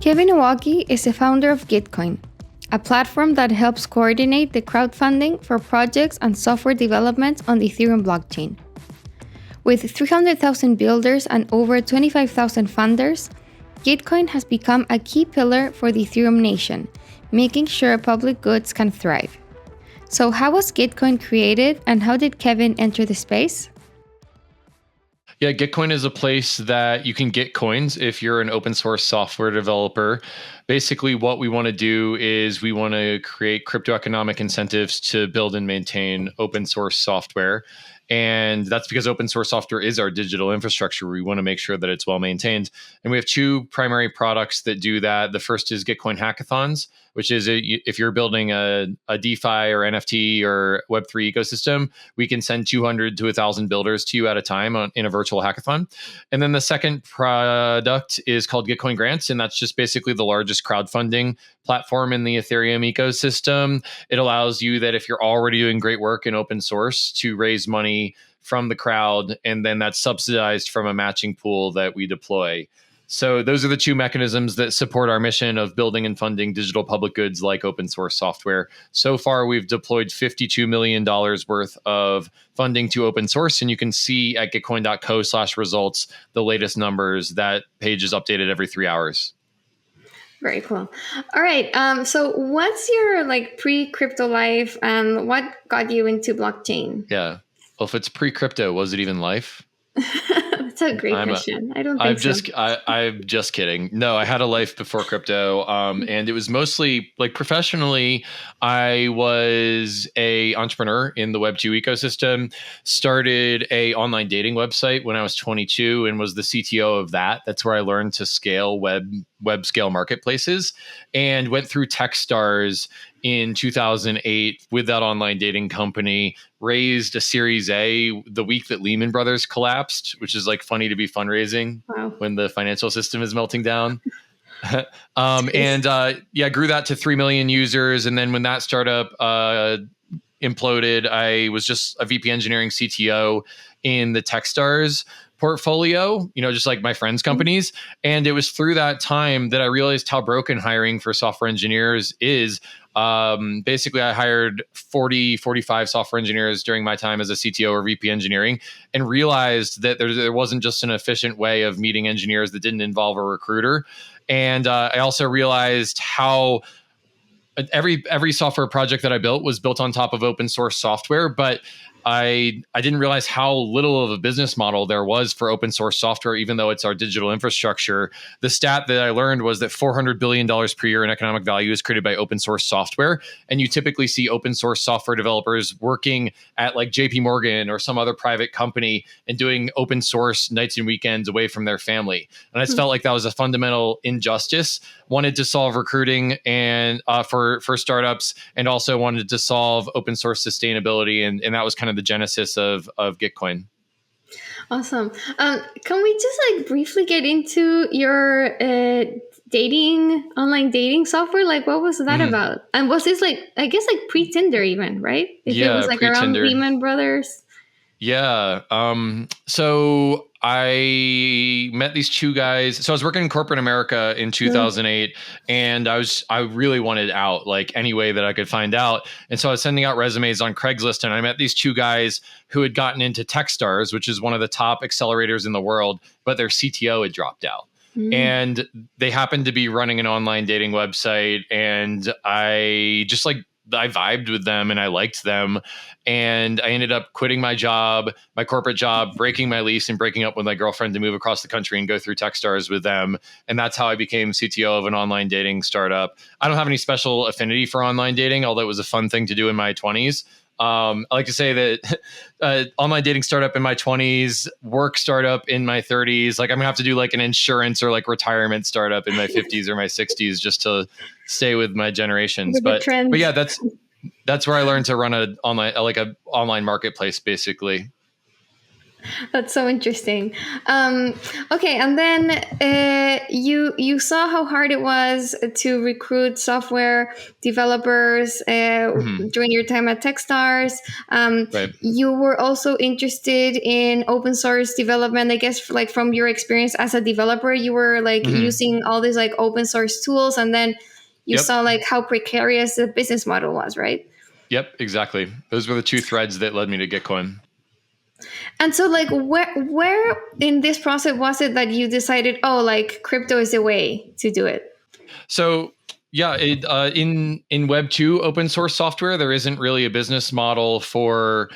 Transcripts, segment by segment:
Kevin Owocki is the founder of Gitcoin, a platform that helps coordinate the crowdfunding for projects and software development on the Ethereum blockchain. With 300,000 builders and over 25,000 funders, Gitcoin has become a key pillar for the Ethereum nation, making sure public goods can thrive. So how was Gitcoin created and how did Kevin enter the space? Yeah, Gitcoin is a place that you can get coins if you're an open source software developer. Basically, what we want to do is we want to create crypto economic incentives to build and maintain open source software. And that's because open source software is our digital infrastructure. We want to make sure that it's well maintained. And we have two primary products that do that. The first is Gitcoin hackathons, which is if you're building a DeFi or NFT or Web3 ecosystem, we can send 200 to 1,000 builders to you at a time in a virtual hackathon. And then the second product is called Gitcoin Grants, and that's just basically the largest crowdfunding platform in the Ethereum ecosystem. It allows you that if you're already doing great work in open source to raise money from the crowd, and then that's subsidized from a matching pool that we deploy. So those are the two mechanisms that support our mission of building and funding digital public goods like open source software. So far, we've deployed $52 million worth of funding to open source, and you can see at gitcoin.co/results the latest numbers. That page is updated every 3 hours. Very cool. All right. So what's your pre-crypto life and what got you into blockchain? Yeah. Well, if it's pre-crypto, was it even life? That's a great question. I don't think so. I'm just kidding. No, I had a life before crypto, and it was mostly professionally. I was a entrepreneur in the Web2 ecosystem. Started a online dating website when I was 22, and was the CTO of that. That's where I learned to scale web scale marketplaces, and went through Techstars in 2008 with that online dating company. Raised a Series A the week that Lehman Brothers collapsed, which is funny to be fundraising when the financial system is melting down. Grew that to 3 million users. And then when that startup imploded, I was just a VP engineering CTO in the Techstars portfolio, just like my friends' companies. And it was through that time that I realized how broken hiring for software engineers is. Basically, I hired 45 software engineers during my time as a CTO or VP engineering, and realized that there wasn't just an efficient way of meeting engineers that didn't involve a recruiter. And I also realized how every software project that I built was built on top of open source software, but I didn't realize how little of a business model there was for open source software, even though it's our digital infrastructure. The stat that I learned was that $400 billion per year in economic value is created by open source software. And you typically see open source software developers working at JP Morgan or some other private company and doing open source nights and weekends away from their family. And I just felt like that was a fundamental injustice. Wanted to solve recruiting and for startups, and also wanted to solve open source sustainability. And that was kind of the genesis of Gitcoin. Awesome. Can we just briefly get into your online dating software? What was that about? And was this pre-Tinder even, right? If it was around Lehman Brothers. Yeah. So I met these two guys. So I was working in corporate America in 2008, and I really wanted out any way that I could find out. And so I was sending out resumes on Craigslist, and I met these two guys who had gotten into Techstars, which is one of the top accelerators in the world, but their CTO had dropped out. And they happened to be running an online dating website, and I just I vibed with them and I liked them. And I ended up quitting my corporate job, breaking my lease, and breaking up with my girlfriend to move across the country and go through Techstars with them. And that's how I became CTO of an online dating startup. I don't have any special affinity for online dating, although it was a fun thing to do in my 20s. I like to say that online dating startup in my 20s, work startup in my 30s. I'm gonna have to do an insurance or retirement startup in my 50s or my 60s just to stay with my generations. But yeah, that's where I learned to run an online marketplace, basically. That's so interesting. Okay, and then you saw how hard it was to recruit software developers during your time at Techstars. Right. You were also interested in open source development. I guess like from your experience as a developer, you were like using all these like open source tools, and then you saw like how precarious the business model was, right? Yep, exactly. Those were the two threads that led me to Gitcoin. And so like where in this process was it that you decided, oh, like crypto is the way to do it? So yeah, in Web 2 open source software, there isn't really a business model for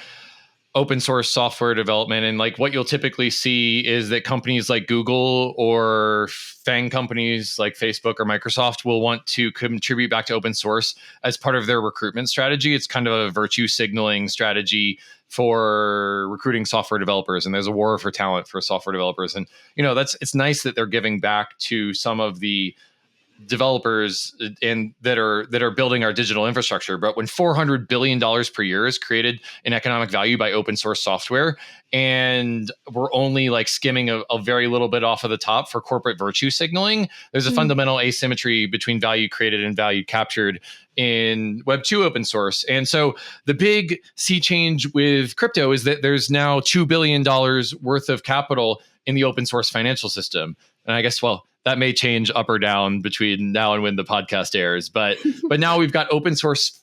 open source software development. And like what you'll typically see is that companies like Google or FANG companies like Facebook or Microsoft will want to contribute back to open source as part of their recruitment strategy. It's kind of a virtue signaling strategy for recruiting software developers. And there's a war for talent for software developers. And, it's nice that they're giving back to some of the developers and that are building our digital infrastructure. But when $400 billion per year is created in economic value by open source software, and we're only like skimming a very little bit off of the top for corporate virtue signaling, there's a fundamental asymmetry between value created and value captured in Web 2 open source. And so the big sea change with crypto is that there's now $2 billion worth of capital in the open source financial system. And I guess, that may change up or down between now and when the podcast airs, but now we've got open source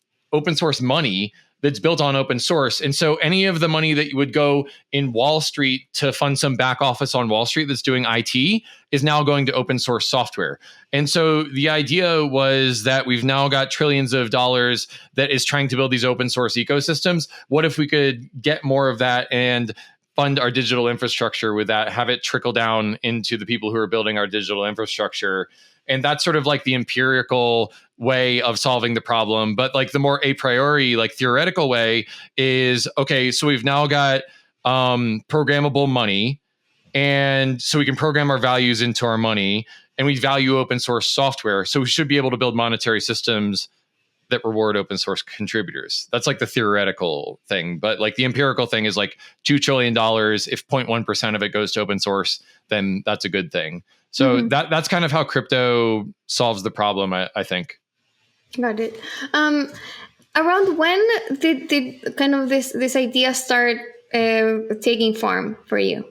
money that's built on open source. And so any of the money that would go in Wall Street to fund some back office on Wall Street that's doing IT is now going to open source software. And so the idea was that we've now got trillions of dollars that is trying to build these open source ecosystems. What if we could get more of that and fund our digital infrastructure with that, have it trickle down into the people who are building our digital infrastructure? And that's sort of like the empirical way of solving the problem. But like the more a priori, like theoretical way is, okay, so we've now got programmable money. And so we can program our values into our money, and we value open source software. So we should be able to build monetary systems that reward open source contributors. That's like the theoretical thing. But like the empirical thing is like $2 trillion. If 0.1% of it goes to open source, then that's a good thing. So that's kind of how crypto solves the problem, I think. Got it. Around when did kind of this idea start taking form for you?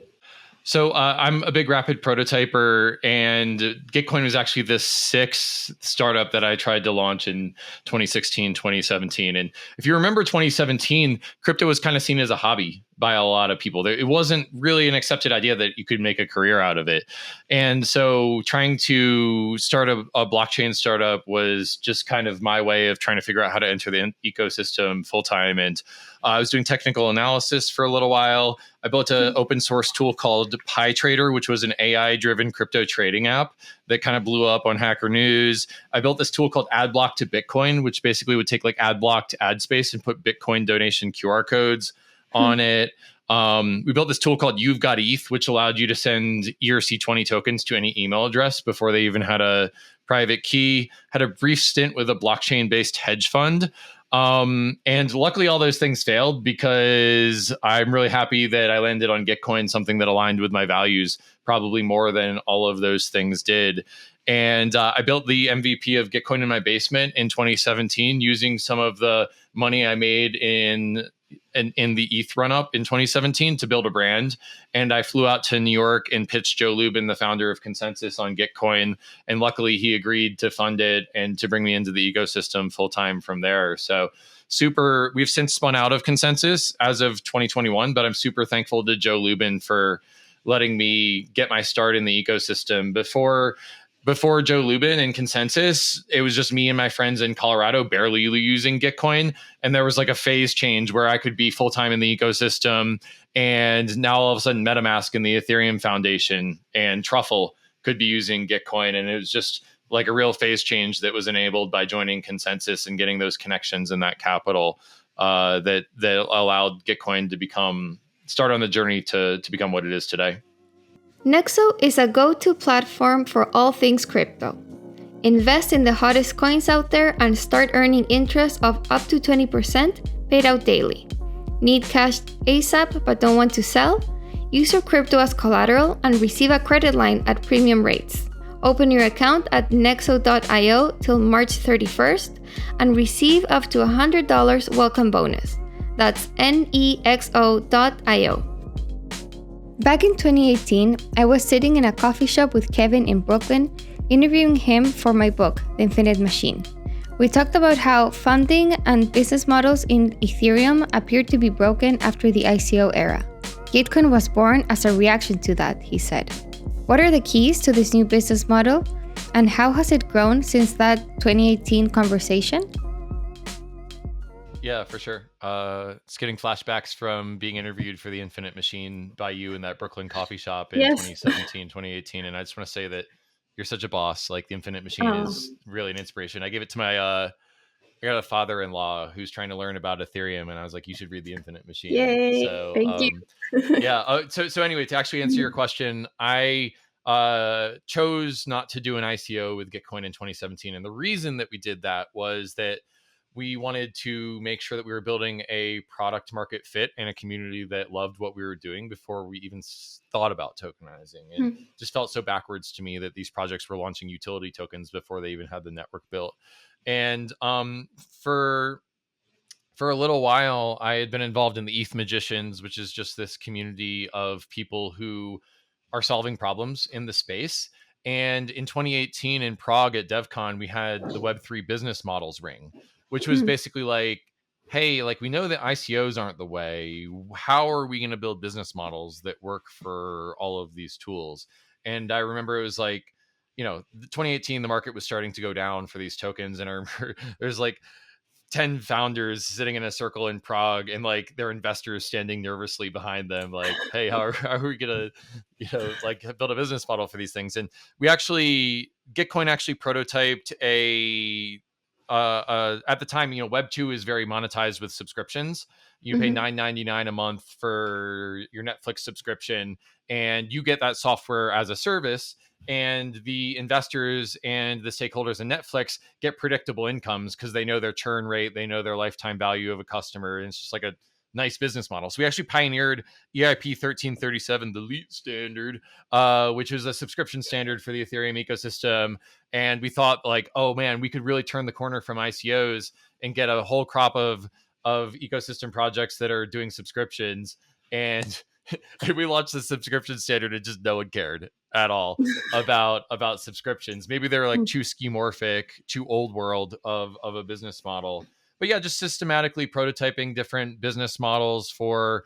So I'm a big rapid prototyper, and Gitcoin was actually the sixth startup that I tried to launch in 2016, 2017. And if you remember 2017, crypto was kind of seen as a hobby by a lot of people. It wasn't really an accepted idea that you could make a career out of it. And so trying to start a blockchain startup was just kind of my way of trying to figure out how to enter the ecosystem full time. And I was doing technical analysis for a little while. I built an open source tool called PyTrader, which was an AI-driven crypto trading app that kind of blew up on Hacker News. I built this tool called AdBlock to Bitcoin, which basically would take like AdBlock to AdSpace and put Bitcoin donation QR codes on it. We built this tool called You've Got ETH, which allowed you to send ERC20 tokens to any email address before they even had a private key. Had a brief stint with a blockchain-based hedge fund. And luckily all those things failed because I'm really happy that I landed on Gitcoin, something that aligned with my values probably more than all of those things did. And I built the MVP of Gitcoin in my basement in 2017 using some of the money I made in the ETH run-up in 2017 to build a brand. And I flew out to New York and pitched Joe Lubin, the founder of Consensus, on Gitcoin. And luckily he agreed to fund it and to bring me into the ecosystem full-time from there. So we've since spun out of Consensus as of 2021, but I'm super thankful to Joe Lubin for letting me get my start in the ecosystem. Before Joe Lubin and Consensus, it was just me and my friends in Colorado barely using Gitcoin. And there was like a phase change where I could be full-time in the ecosystem. And now all of a sudden MetaMask and the Ethereum Foundation and Truffle could be using Gitcoin. And it was just like a real phase change that was enabled by joining Consensus and getting those connections and that capital that allowed Gitcoin to start on the journey to become what it is today. Nexo is a go-to platform for all things crypto. Invest in the hottest coins out there and start earning interest of up to 20% paid out daily. Need cash ASAP but don't want to sell? Use your crypto as collateral and receive a credit line at premium rates. Open your account at nexo.io till March 31st and receive up to $100 welcome bonus. That's nexo.io. Back in 2018, I was sitting in a coffee shop with Kevin in Brooklyn, interviewing him for my book, The Infinite Machine. We talked about how funding and business models in Ethereum appeared to be broken after the ICO era. Gitcoin was born as a reaction to that, he said. What are the keys to this new business model, and how has it grown since that 2018 conversation? Yeah, for sure. It's getting flashbacks from being interviewed for The Infinite Machine by you in that Brooklyn coffee shop in 2017, 2018. And I just want to say that you're such a boss. Like, The Infinite Machine is really an inspiration. I gave it to my, I got a father-in-law who's trying to learn about Ethereum. And I was like, you should read The Infinite Machine. Yay, so, thank you. Yeah. So anyway, to actually answer your question, I chose not to do an ICO with Gitcoin in 2017. And the reason that we did that was that we wanted to make sure that we were building a product market fit and a community that loved what we were doing before we even thought about tokenizing. And just felt so backwards to me that these projects were launching utility tokens before they even had the network built. And for a little while, I had been involved in the ETH Magicians, which is just this community of people who are solving problems in the space. And in 2018 in Prague at DevCon, we had the Web3 business models ring, which was basically like, hey, like, we know that ICOs aren't the way. How are we going to build business models that work for all of these tools? And I remember it was like, 2018, the market was starting to go down for these tokens. And I remember there's like 10 founders sitting in a circle in Prague and like their investors standing nervously behind them, like, hey, how are we gonna like build a business model for these things? And Gitcoin actually prototyped at the time, Web 2 is very monetized with subscriptions. You pay $9.99 a month for your Netflix subscription, and you get that software as a service. And the investors and the stakeholders in Netflix get predictable incomes because they know their churn rate, they know their lifetime value of a customer, and it's just like a nice business model. So we actually pioneered EIP 1337, the LEET standard, which is a subscription standard for the Ethereum ecosystem. And we thought, like, oh man, we could really turn the corner from ICOs and get a whole crop of ecosystem projects that are doing subscriptions. And we launched the subscription standard and just no one cared at all about subscriptions. Maybe they're like too schemorphic, too old world of a business model. But yeah, just systematically prototyping different business models for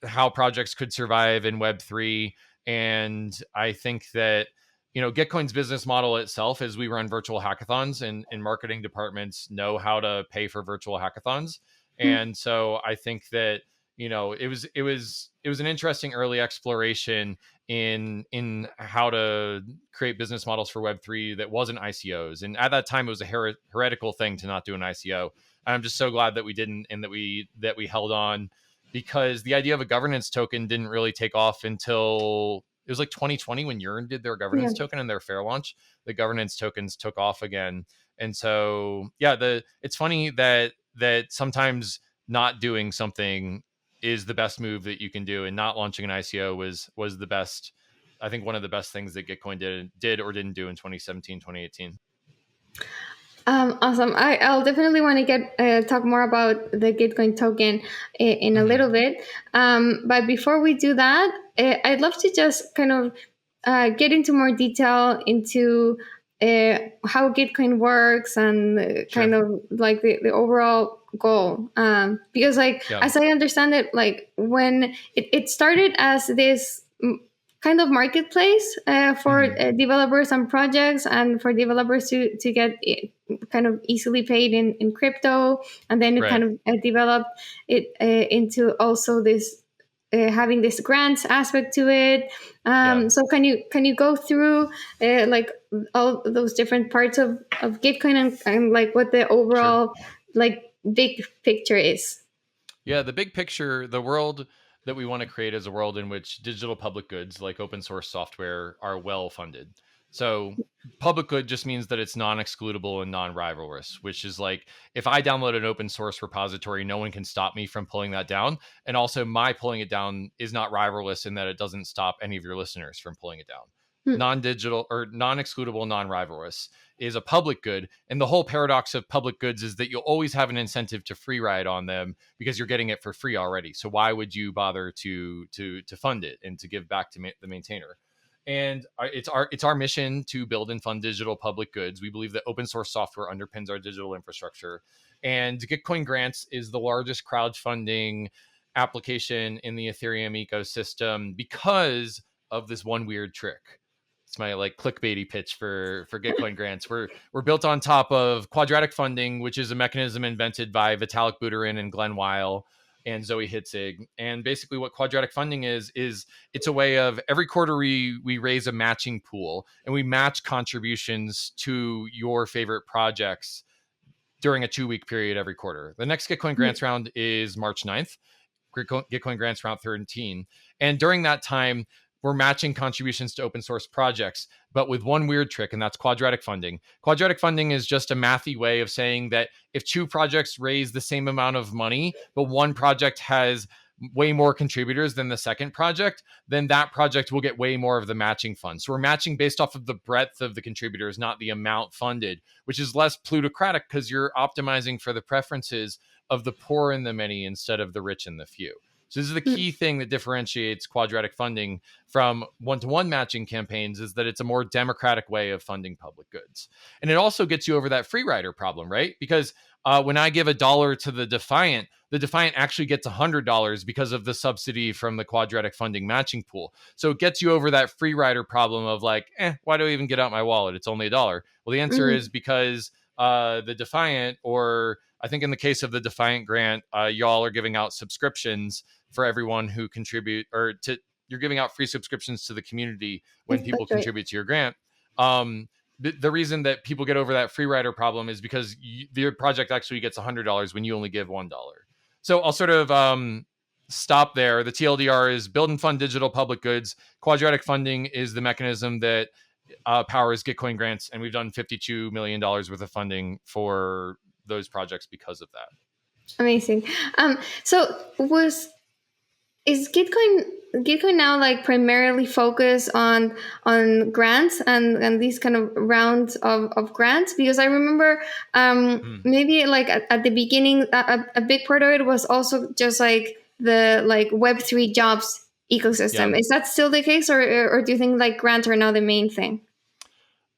how projects could survive in Web3. And I think that, Gitcoin's business model itself is we run virtual hackathons, and marketing departments know how to pay for virtual hackathons. And so I think that, it was an interesting early exploration in how to create business models for Web3 that wasn't ICOs. And at that time, it was a heretical thing to not do an ICO. And I'm just so glad that we didn't, and that we held on, because the idea of a governance token didn't really take off until it was like 2020 when Yearn did their governance token and their fair launch. The governance tokens took off again. And so, yeah, it's funny that sometimes not doing something is the best move that you can do, and not launching an ICO was the best, I think, one of the best things that Gitcoin did or didn't do in 2017, 2018. Awesome. I'll definitely want to talk more about the Gitcoin token in a little bit. But before we do that, I'd love to just kind of get into more detail into how Gitcoin works and kind of like the overall goal. Because as I understand it, like when it started as this kind of marketplace for developers and projects, and for developers to get kind of easily paid in crypto, and then it kind of developed it into also this having this grants aspect to it. So can you go through like all those different parts of Gitcoin and like what the overall like big picture is? Yeah, the big picture, the world that we want to create is a world in which digital public goods like open source software are well funded. So public good just means that it's non-excludable and non-rivalrous, which is like if I download an open source repository, no one can stop me from pulling that down. And also my pulling it down is not rivalrous in that it doesn't stop any of your listeners from pulling it down. Hmm. Non-digital or non-excludable, non-rivalrous is a public good. And the whole paradox of public goods is that you'll always have an incentive to free ride on them because you're getting it for free already. So why would you bother to fund it and to give back to the maintainer? And it's our mission to build and fund digital public goods. We believe that open source software underpins our digital infrastructure. And Gitcoin Grants is the largest crowdfunding application in the Ethereum ecosystem because of this one weird trick. It's my like clickbaity pitch for Gitcoin Grants. We're built on top of quadratic funding, which is a mechanism invented by Vitalik Buterin and Glenn Weil and Zoe Hitzig. And basically what quadratic funding is it's a way of every quarter we raise a matching pool and we match contributions to your favorite projects during a 2-week period every quarter. The next Gitcoin Grants round is March 9th, Gitcoin Grants round 13. And during that time, we're matching contributions to open source projects, but with one weird trick, and that's quadratic funding. Quadratic funding is just a mathy way of saying that if 2 projects raise the same amount of money, but one project has way more contributors than the second project, then that project will get way more of the matching fund. So we're matching based off of the breadth of the contributors, not the amount funded, which is less plutocratic because you're optimizing for the preferences of the poor and the many instead of the rich and the few. So this is the key thing that differentiates quadratic funding from one-to-one matching campaigns is that it's a more democratic way of funding public goods. And it also gets you over that free rider problem, right? Because when I give $1 to the Defiant actually gets $100 because of the subsidy from the quadratic funding matching pool. So it gets you over that free rider problem of like, why do I even get out my wallet? It's only $1. Well, the answer is because the Defiant, or I think in the case of the Defiant grant, y'all are giving out subscriptions for everyone who contribute, or you're giving out free subscriptions to the community when people contribute to your grant. The reason that people get over that free rider problem is because your project actually gets $100 when you only give $1. So I'll sort of stop there. The TLDR is build and fund digital public goods. Quadratic funding is the mechanism that powers Gitcoin Grants, and we've done $52 million worth of funding for those projects because of that. Amazing. So is Gitcoin now like primarily focused on grants and these kind of rounds of grants? Because I remember maybe like at the beginning a big part of it was also just like the like Web3 jobs ecosystem. Yeah. Is that still the case, or do you think like grants are now the main thing?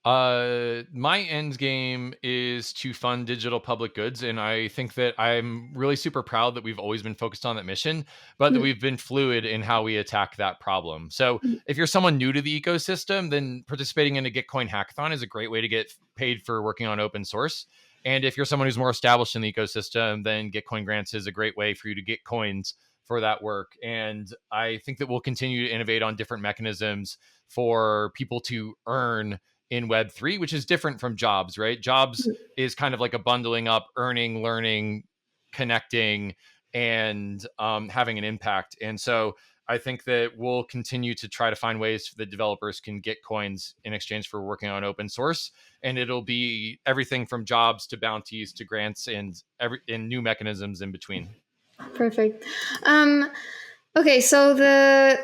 My end game is to fund digital public goods. And I think that I'm really super proud that we've always been focused on that mission, but that we've been fluid in how we attack that problem. So if you're someone new to the ecosystem, then participating in a Gitcoin hackathon is a great way to get paid for working on open source. And if you're someone who's more established in the ecosystem, then Gitcoin Grants is a great way for you to get coins for that work. And I think that we'll continue to innovate on different mechanisms for people to earn in Web3, which is different from jobs, right? Jobs is kind of like a bundling up, earning, learning, connecting, and having an impact. And so I think that we'll continue to try to find ways that developers can get coins in exchange for working on open source. And it'll be everything from jobs to bounties to grants and new mechanisms in between. Perfect. Okay, so the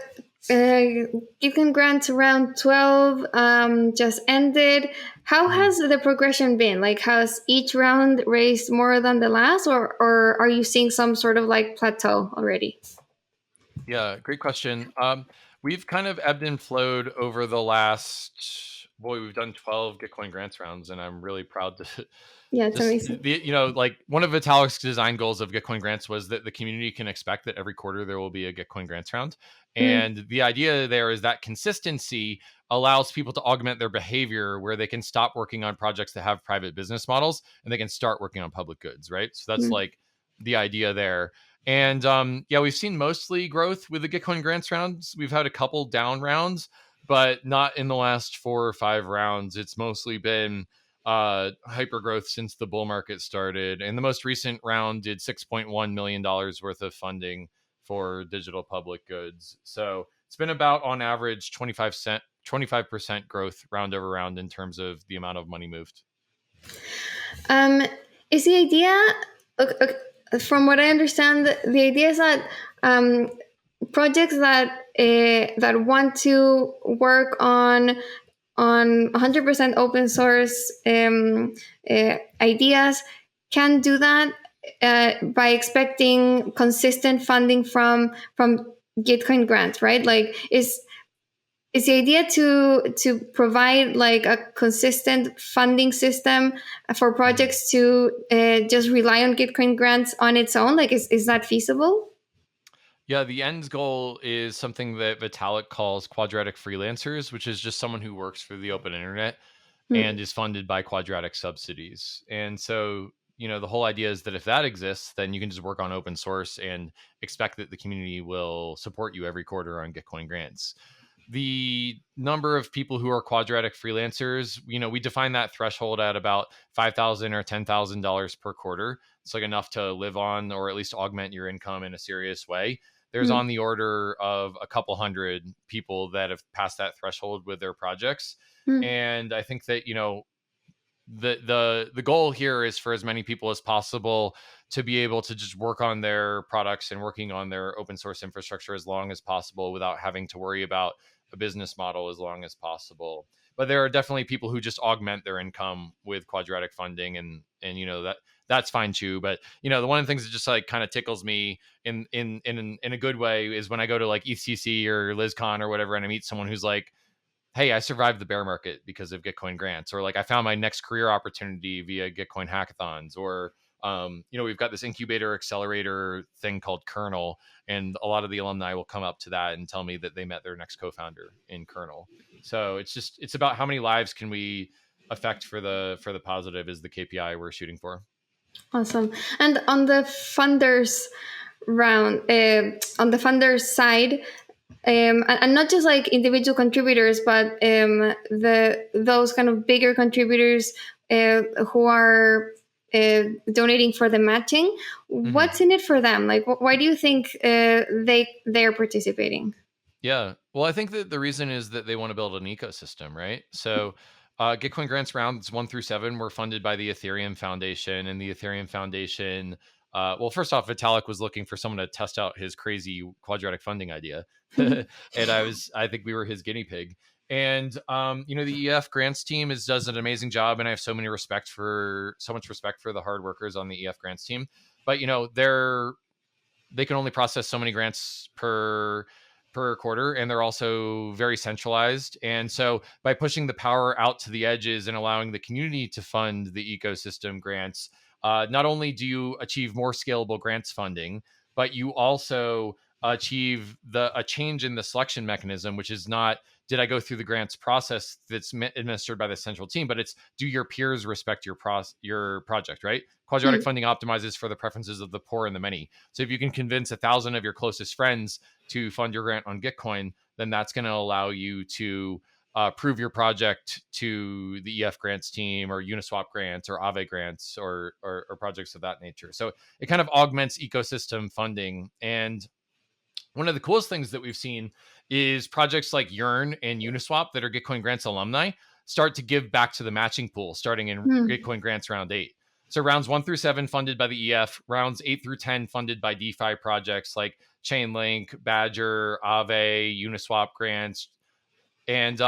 Gitcoin Grants round 12 just ended. How has the progression been? Like, has each round raised more than the last, or are you seeing some sort of like plateau already? Yeah, great question. We've kind of ebbed and flowed over the last, we've done 12 Gitcoin Grants rounds, and I'm really proud to. Yeah, it's amazing. Like one of Vitalik's design goals of Gitcoin Grants was that the community can expect that every quarter there will be a Gitcoin Grants round. And the idea there is that consistency allows people to augment their behavior where they can stop working on projects that have private business models and they can start working on public goods, right? So that's like the idea there. And we've seen mostly growth with the Gitcoin Grants rounds. We've had a couple down rounds, but not in the last 4 or 5 rounds. It's mostly been hyper growth since the bull market started. And the most recent round did $6.1 million worth of funding for digital public goods. So it's been about on average 25 25% growth round over round in terms of the amount of money moved. Is the idea, from what I understand, the idea is that projects that want to work on 100% open source ideas can do that by expecting consistent funding from Gitcoin grants, right? Like, is the idea to provide like a consistent funding system for projects to just rely on Gitcoin grants on its own? Like, is that feasible? Yeah, the end goal is something that Vitalik calls quadratic freelancers, which is just someone who works for the open internet and is funded by quadratic subsidies. And so, the whole idea is that if that exists, then you can just work on open source and expect that the community will support you every quarter on Gitcoin grants. The number of people who are quadratic freelancers, we define that threshold at about $5,000 or $10,000 per quarter. It's like enough to live on or at least augment your income in a serious way. There's on the order of a couple hundred people that have passed that threshold with their projects. And I think that, the goal here is for as many people as possible to be able to just work on their products and working on their open source infrastructure as long as possible without having to worry about a business model as long as possible. But there are definitely people who just augment their income with quadratic funding, and that's fine too. But the one of the things that just like kind of tickles me in a good way is when I go to like EthCC or LizCon or whatever, and I meet someone who's like, hey, I survived the bear market because of Gitcoin grants, or like I found my next career opportunity via Gitcoin hackathons, or we've got this incubator accelerator thing called Kernel, and a lot of the alumni will come up to that and tell me that they met their next co-founder in Kernel. So it's about how many lives can we affect for the positive is the KPI we're shooting for. Awesome. And on the funders round, on the funders side, and not just like individual contributors, but those kind of bigger contributors who are donating for the matching. What's in it for them? Like, why do you think they're participating? Yeah, well, I think that the reason is that they want to build an ecosystem, right? So Gitcoin grants rounds 1 through 7 were funded by the Ethereum Foundation, and the Ethereum Foundation, well, first off, Vitalik was looking for someone to test out his crazy quadratic funding idea. And I think we were his guinea pig. And, the EF grants team does an amazing job. And I have so much respect for the hard workers on the EF grants team. But, they can only process so many grants per quarter, and they're also very centralized. And so by pushing the power out to the edges and allowing the community to fund the ecosystem grants, not only do you achieve more scalable grants funding, but you also achieve a change in the selection mechanism, which is not, did I go through the grants process that's administered by the central team, but it's, do your peers respect your project, right? Quadratic funding optimizes for the preferences of the poor and the many. So if you can convince 1,000 of your closest friends to fund your grant on Gitcoin, then that's going to allow you to prove your project to the EF grants team or Uniswap grants or Aave grants or projects of that nature. So it kind of augments ecosystem funding. And one of the coolest things that we've seen is projects like Yearn and Uniswap that are Gitcoin grants alumni start to give back to the matching pool starting in Gitcoin grants round 8. So rounds 1 through 7 funded by the EF, rounds 8 through 10 funded by DeFi projects like Chainlink, Badger, Aave, Uniswap grants. And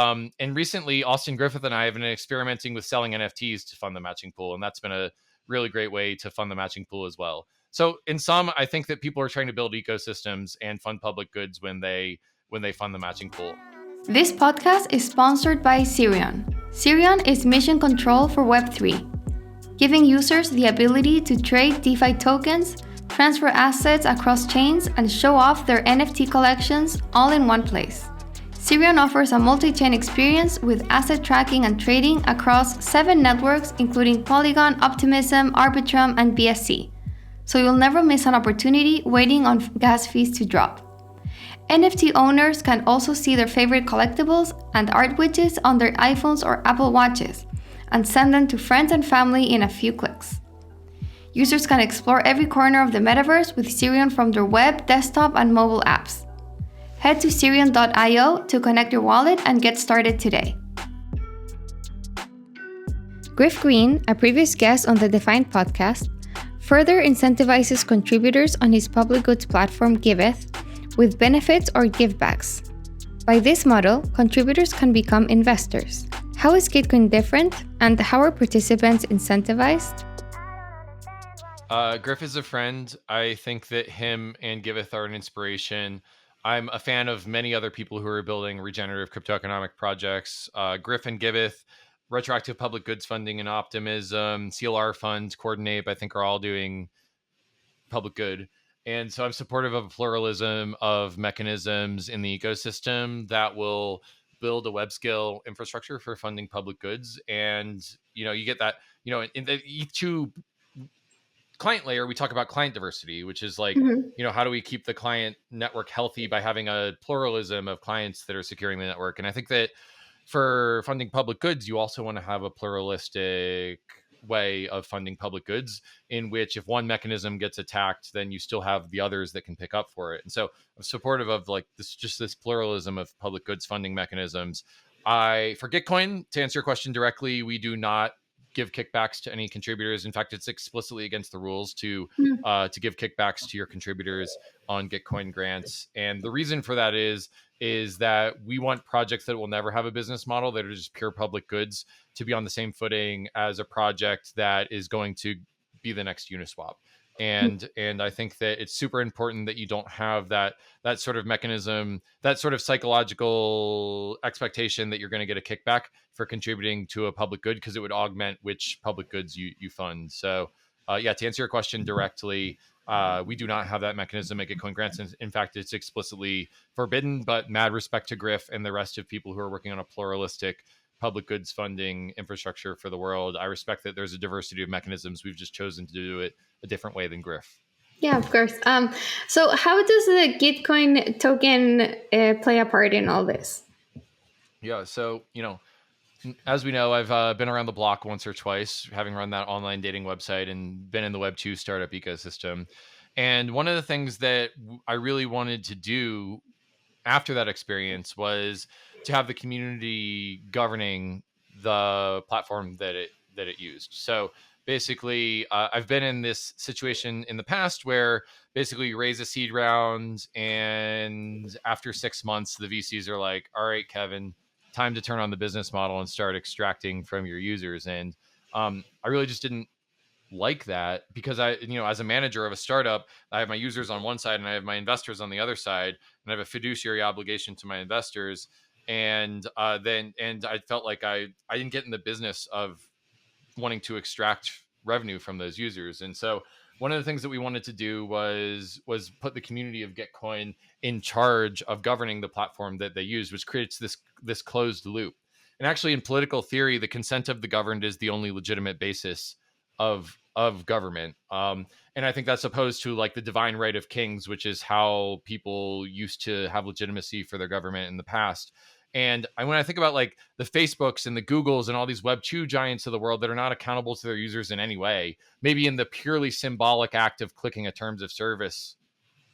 recently, Austin Griffith and I have been experimenting with selling NFTs to fund the matching pool. And that's been a really great way to fund the matching pool as well. So in sum, I think that people are trying to build ecosystems and fund public goods when they fund the matching pool. This podcast is sponsored by Sirion. Sirion is mission control for Web3, giving users the ability to trade DeFi tokens, transfer assets across chains, and show off their NFT collections all in one place. Sirion offers a multi-chain experience with asset tracking and trading across 7 networks, including Polygon, Optimism, Arbitrum, and BSC. So you'll never miss an opportunity waiting on gas fees to drop. NFT owners can also see their favorite collectibles and art widgets on their iPhones or Apple Watches and send them to friends and family in a few clicks. Users can explore every corner of the metaverse with Sirion from their web, desktop, and mobile apps. Head to Syrian.io to connect your wallet and get started today. Griff Green, a previous guest on the Defiant Podcast, further incentivizes contributors on his public goods platform Giveth with benefits or givebacks. By this model, contributors can become investors. How is Gitcoin different, and how are participants incentivized? Griff is a friend. I think that him and Giveth are an inspiration. I'm a fan of many other people who are building regenerative cryptoeconomic projects. Griff and Giveth, retroactive public goods funding and optimism, CLR fund, Coordinate, I think are all doing public good. And so I'm supportive of pluralism of mechanisms in the ecosystem that will build a web scale infrastructure for funding public goods. And, you get that, in the E2 client layer, we talk about client diversity, which is like, how do we keep the client network healthy by having a pluralism of clients that are securing the network? And I think that for funding public goods, you also want to have a pluralistic way of funding public goods in which if one mechanism gets attacked, then you still have the others that can pick up for it. And so I'm supportive of like this pluralism of public goods funding mechanisms. For Gitcoin, to answer your question directly, we do not give kickbacks to any contributors. In fact, it's explicitly against the rules to give kickbacks to your contributors on Gitcoin grants. And the reason for that is that we want projects that will never have a business model, that are just pure public goods, to be on the same footing as a project that is going to be the next Uniswap. And I think that it's super important that you don't have that sort of mechanism, that sort of psychological expectation that you're going to get a kickback for contributing to a public good, because it would augment which public goods you fund. So to answer your question directly, we do not have that mechanism at Gitcoin grants. In fact, it's explicitly forbidden, but mad respect to Griff and the rest of people who are working on a pluralistic public goods funding infrastructure for the world. I respect that there's a diversity of mechanisms. We've just chosen to do it a different way than Griff. Yeah, of course. So how does the Gitcoin token play a part in all this? Yeah, so, as we know, I've been around the block once or twice, having run that online dating website and been in the Web2 startup ecosystem. And one of the things that I really wanted to do after that experience was to have the community governing the platform that it used. So basically, I've been in this situation in the past where basically you raise a seed round, and after 6 months, the VCs are like, all right, Kevin, time to turn on the business model and start extracting from your users. And I really just didn't like that, because as a manager of a startup, I have my users on one side and I have my investors on the other side, and I have a fiduciary obligation to my investors. And I felt like I didn't get in the business of wanting to extract revenue from those users. And so one of the things that we wanted to do was put the community of Gitcoin in charge of governing the platform that they use, which creates this closed loop. And actually, in political theory, the consent of the governed is the only legitimate basis of government. And I think that's opposed to like the divine right of kings, which is how people used to have legitimacy for their government in the past. And when I think about like the Facebooks and the Googles and all these Web2 giants of the world that are not accountable to their users in any way, maybe in the purely symbolic act of clicking a terms of service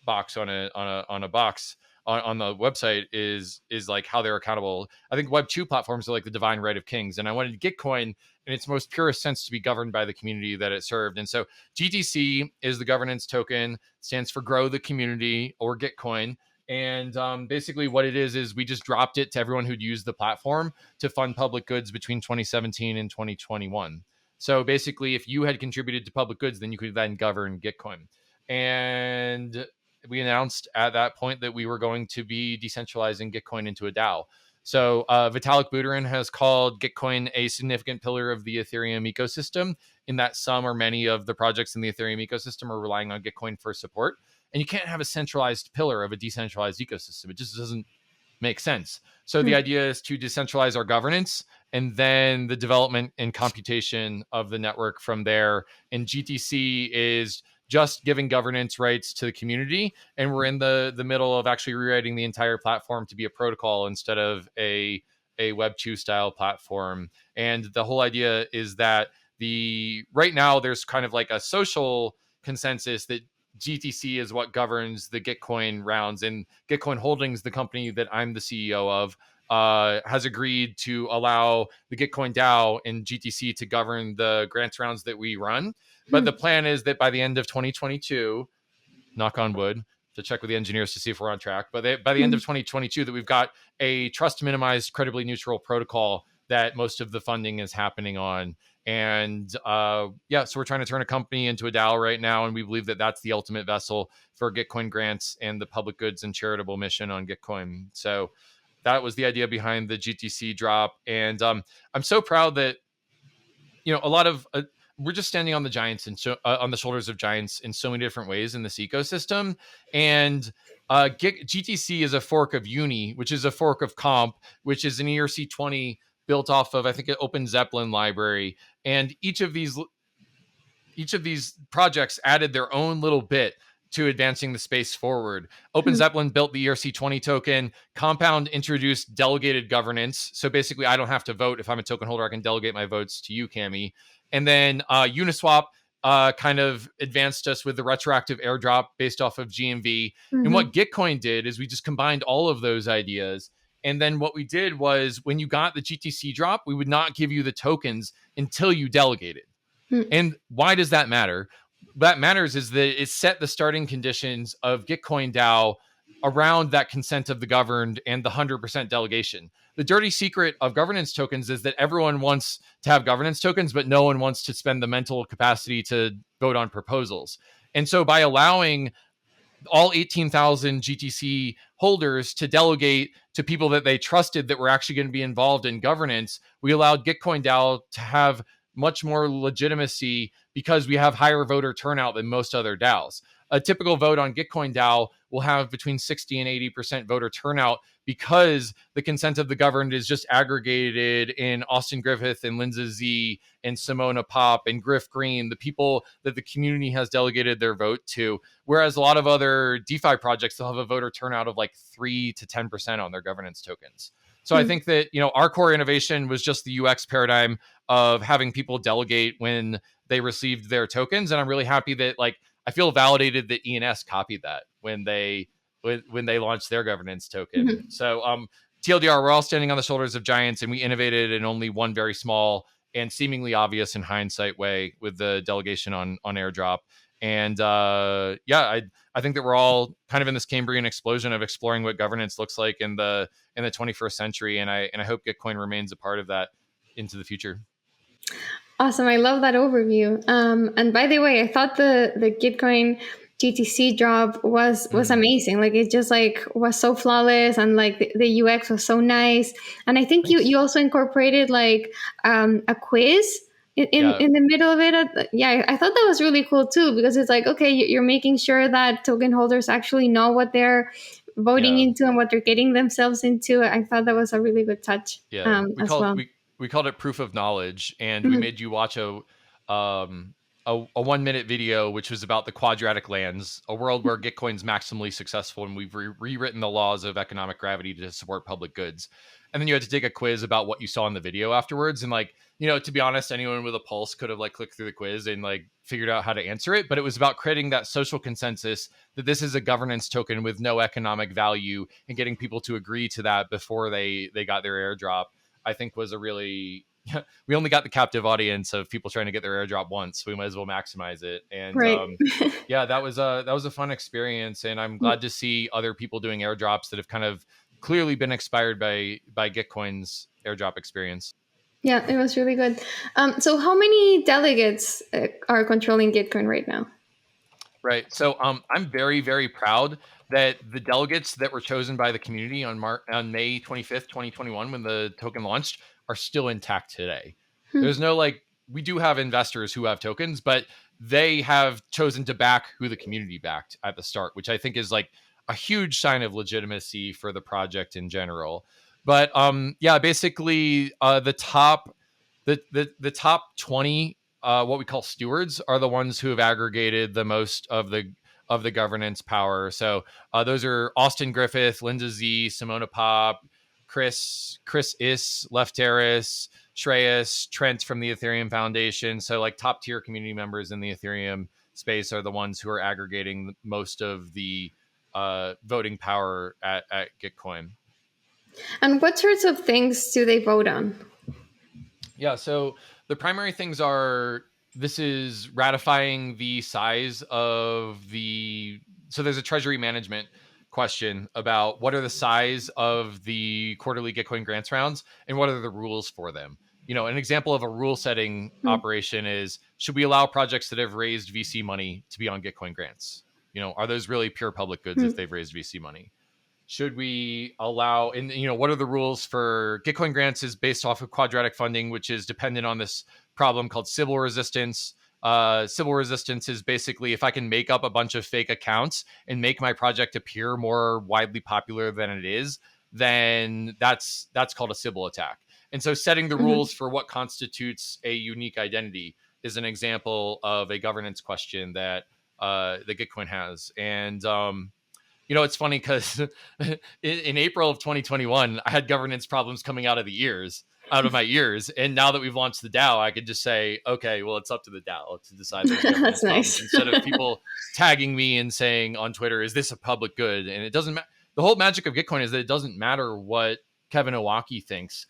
box on a box on the website is like how they're accountable. I think Web2 platforms are like the divine right of kings. And I wanted Gitcoin in its most purest sense to be governed by the community that it served. And so GTC is the governance token, stands for Grow the Community, or Gitcoin. And basically what it is we just dropped it to everyone who'd used the platform to fund public goods between 2017 and 2021. So basically, if you had contributed to public goods, then you could then govern Gitcoin. And we announced at that point that we were going to be decentralizing Gitcoin into a DAO. So Vitalik Buterin has called Gitcoin a significant pillar of the Ethereum ecosystem, in that some or many of the projects in the Ethereum ecosystem are relying on Gitcoin for support. And you can't have a centralized pillar of a decentralized ecosystem. It just doesn't make sense. So the idea is to decentralize our governance, and then the development and computation of the network from there. And GTC is just giving governance rights to the community. And we're in the middle of actually rewriting the entire platform to be a protocol instead of a Web2 style platform. And the whole idea is that right now there's kind of like a social consensus that GTC is what governs the Gitcoin rounds, and Gitcoin Holdings, the company that I'm the CEO of, has agreed to allow the Gitcoin DAO and GTC to govern the grants rounds that we run. But the plan is that by the end of 2022, knock on wood, to check with the engineers to see if we're on track, but by the end of 2022, that we've got a trust minimized, credibly neutral protocol that most of the funding is happening on. And so we're trying to turn a company into a DAO right now, and we believe that that's the ultimate vessel for Gitcoin grants and the public goods and charitable mission on Gitcoin. So that was the idea behind the GTC drop, and I'm so proud that a lot of we're just standing on the giants and on the shoulders of giants in so many different ways in this ecosystem. And GTC is a fork of Uni, which is a fork of Comp, which is an ERC20 built off of, I think, an Open Zeppelin library. And each of these projects added their own little bit to advancing the space forward. Open Zeppelin built the ERC20 token. Compound introduced delegated governance. So basically, I don't have to vote. If I'm a token holder, I can delegate my votes to you, Cami. And then Uniswap kind of advanced us with the retroactive airdrop based off of GMV. And what Gitcoin did is we just combined all of those ideas. And then what we did was, when you got the GTC drop, we would not give you the tokens until you delegated. And why does that matter? That matters is that it set the starting conditions of Gitcoin DAO around that consent of the governed and the 100% delegation. The dirty secret of governance tokens is that everyone wants to have governance tokens, but no one wants to spend the mental capacity to vote on proposals. And so by allowing all 18,000 GTC holders to delegate to people that they trusted that were actually going to be involved in governance, we allowed Gitcoin DAO to have much more legitimacy because we have higher voter turnout than most other DAOs. A typical vote on Gitcoin DAO will have between 60 and 80% voter turnout because the consent of the governed is just aggregated in Austin Griffith and Lindsay Z and Simona Pop and Griff Green, the people that the community has delegated their vote to. Whereas a lot of other DeFi projects, they'll have a voter turnout of like 3 to 10% on their governance tokens. So I think that, our core innovation was just the UX paradigm of having people delegate when they received their tokens. And I'm really happy that, I feel validated that ENS copied that when they launched their governance token. So TLDR, we're all standing on the shoulders of giants, and we innovated in only one very small and seemingly obvious in hindsight way with the delegation on airdrop. And I think that we're all kind of in this Cambrian explosion of exploring what governance looks like in the 21st century. And I hope Gitcoin remains a part of that into the future. Awesome. I love that overview. And by the way, I thought the Gitcoin GTC drop was amazing. It just was so flawless, and the UX was so nice. And I think you also incorporated a quiz in the middle of it. I thought that was really cool too, because it's okay, you're making sure that token holders actually know what they're voting into and what they're getting themselves into. I thought that was a really good touch. We called it proof of knowledge, and we made you watch a 1-minute video, which was about the quadratic lands, a world where Gitcoin's maximally successful, and we've rewritten the laws of economic gravity to support public goods. And then you had to take a quiz about what you saw in the video afterwards. And to be honest, anyone with a pulse could have clicked through the quiz and figured out how to answer it. But it was about creating that social consensus that this is a governance token with no economic value, and getting people to agree to that before they got their airdrop, I think was a really, we only got the captive audience of people trying to get their airdrop once. We might as well maximize it. And that was a fun experience. And I'm glad to see other people doing airdrops that have kind of clearly been inspired by Gitcoin's airdrop experience. Yeah, it was really good. So how many delegates are controlling Gitcoin right now? Right. So I'm very, very proud that the delegates that were chosen by the community on May 25th, 2021, when the token launched, are still intact today. There's no we do have investors who have tokens, but they have chosen to back who the community backed at the start, which I think is a huge sign of legitimacy for the project in general. But basically the top 20 what we call stewards are the ones who have aggregated the most of the governance power. So those are Austin Griffith, Linda Z, Simona Pop, Chris Is, Lefteris, Shreyas, Trent from the Ethereum Foundation. So top tier community members in the Ethereum space are the ones who are aggregating most of the voting power at Gitcoin. And what sorts of things do they vote on? Yeah, so the primary things are, this is ratifying the size of the, so there's a treasury management question about what are the size of the quarterly Gitcoin grants rounds and what are the rules for them. You know, an example of a rule setting operation is, should we allow projects that have raised VC money to be on Gitcoin grants? You know, are those really pure public goods if they've raised VC money? Should we allow, and you know, what are the rules for Gitcoin grants is based off of quadratic funding, which is dependent on this problem called Sybil resistance. Sybil resistance is basically if I can make up a bunch of fake accounts and make my project appear more widely popular than it is, then that's called a Sybil attack. And so setting the rules for what constitutes a unique identity is an example of a governance question that the Gitcoin has. And you know, it's funny because in April of 2021, I had governance problems coming out of my ears. And now that we've launched the DAO, I could just say, okay, well, it's up to the DAO to decide those governance That's nice. problems instead of people tagging me and saying on Twitter, is this a public good? And it doesn't matter. The whole magic of Gitcoin is that it doesn't matter what Kevin Owocki thinks.